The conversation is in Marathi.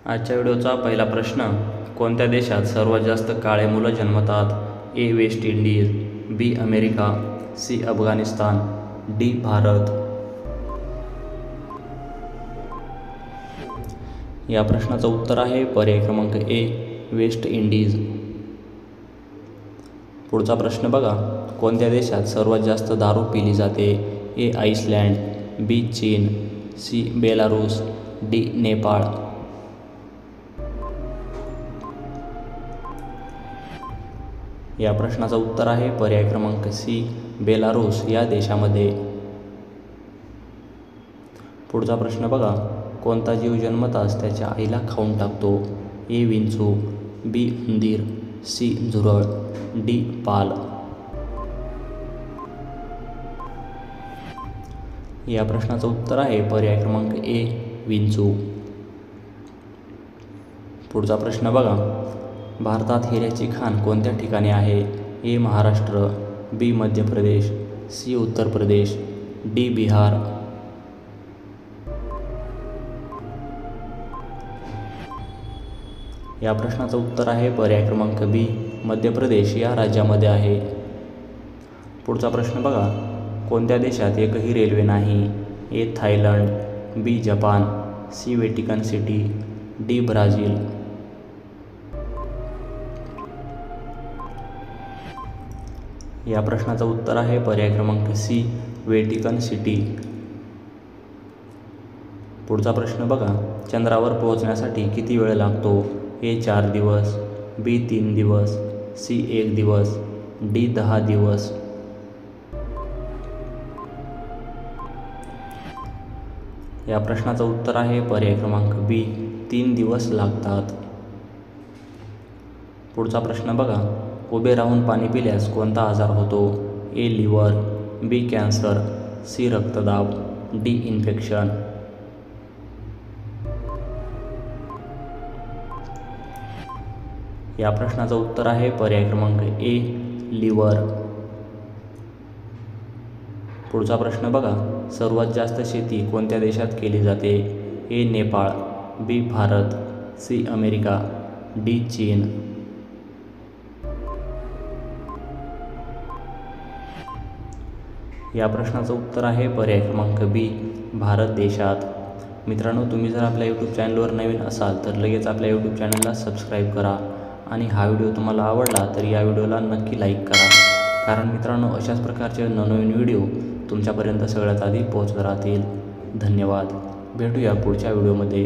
आजच्या व्हिडिओचा पहिला प्रश्न, कोणत्या देशात सर्वात जास्त काळे मुलं जन्मतात? A. West Indies, B. America, C. Afghanistan, D. Bharat. या प्रश्नाचं उत्तर आहे पर्याय क्रमांक ए. West Indies. पुढचा प्रश्न बघा, कोणत्या देशात सर्वात जास्त दारू पिली जाते? ए. आइसलँड, बी. चीन, सी. Belarus, D. नेपाळ. या प्रश्नाचं उत्तर आहे पर्याय क्रमांक सी. बेलारूस या देशामध्ये. पुढचा प्रश्न बघा, कोणता जीव जन्मताच त्याच्या आईला खाऊन टाकतो? ए. विंचू, बी. उंदीर, सी. झुरळ, डी. पाल. या प्रश्नाचं उत्तर आहे पर्याय क्रमांक ए. विंचू. पुढचा प्रश्न बघा, भारतात हिऱ्याची खाण कोणत्या ठिकाणी आहे? ए. महाराष्ट्र, बी. मध्य प्रदेश, सी. उत्तर प्रदेश, डी. बिहार. या प्रश्नाचं उत्तर आहे पर्याय क्रमांक बी. मध्य प्रदेश या राज्यामध्ये आहे. पुढचा प्रश्न बघा, कोणत्या देशात एकही रेल्वे नाही? A. Thailand, B. Japan, C. Vatican city, D. Brazil. या प्रश्नाचं उत्तर आहे पर्याय क्रमांक सी. Vatican city. पुढचा प्रश्न बघा, चंद्रावर पोहोचण्यासाठी किती वेळ लागतो? ए. 4 दिवस, बी. 3 दिवस, सी. 1 दिवस, डी. 10 दिवस. या प्रश्नाचं उत्तर आहे पर्याय क्रमांक बी. 3 दिवस लागतात. पुढचा प्रश्न बघा, उभे राहून पाणी पिल्यास कोणता आजार होतो? A. Liver, B. Cancer, C. रक्तदाब, डी. इन्फेक्शन. या प्रश्नाचं उत्तर आहे पर्याय क्रमांक ए. लिव्हर. पुढचा प्रश्न बघा, सर्वात जास्त शेती कोणत्या देशात केली जाते? ए. नेपाळ, बी. भारत, सी. America, D. चीन. या प्रश्नाचं उत्तर आहे पर्याय क्रमांक बी. भारत देशात. मित्रांनो, तुम्ही जर आपल्या यूट्यूब चॅनलवर नवीन असाल तर लगेच आपल्या यूट्यूब चॅनलला सबस्क्राईब करा आणि हा व्हिडिओ तुम्हाला आवडला तर या व्हिडिओला नक्की लाईक करा, कारण मित्रांनो अशाच प्रकारचे नवनवीन व्हिडिओ तुमच्यापर्यंत सगळ्यात आधी पोहोचत राहतील. धन्यवाद. भेटूया पुढच्या व्हिडिओमध्ये.